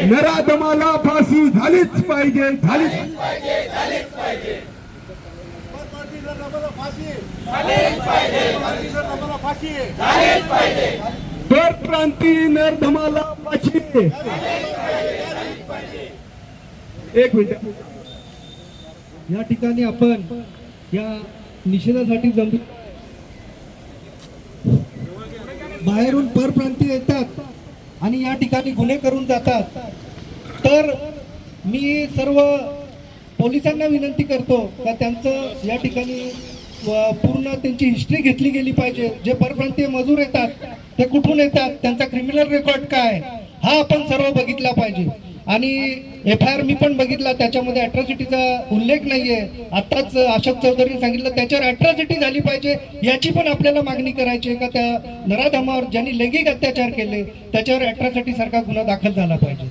नराधमाला फाशी झालीच पाहिजे, झालीच परप्रांती नराधमाला फाशी. एक मिनिट. या ठिकाणी आपण या निषेधासाठी जमलो. बाहेरून परप्रांतीय येतात आणि या ठिकाणी गुन्हे करून जातात. तर मी सर्व पोलिसांना विनंती करतो का त्यांचं या ठिकाणी पूर्ण त्यांची हिस्ट्री घेतली गेली पाहिजे. जे परप्रांतीय मजूर येतात ते कुठून येतात, त्यांचा क्रिमिनल रेकॉर्ड काय, हा आपण सर्व बघितला पाहिजे. आणि FIR मी पण बघितला, त्याच्यामध्ये अॅट्रॉसिटीचा उल्लेख नाहीये. आताच अशोक चौधरी सांगितलं त्याच्यावर अॅट्रॉसिटी झाली पाहिजे, याची पण आपल्याला मागणी करायची आहे का त्या नराधमावर ज्यांनी लैंगिक अत्याचार केले त्याच्यावर अॅट्रॉसिटी सारखा गुन्हा दाखल झाला पाहिजे.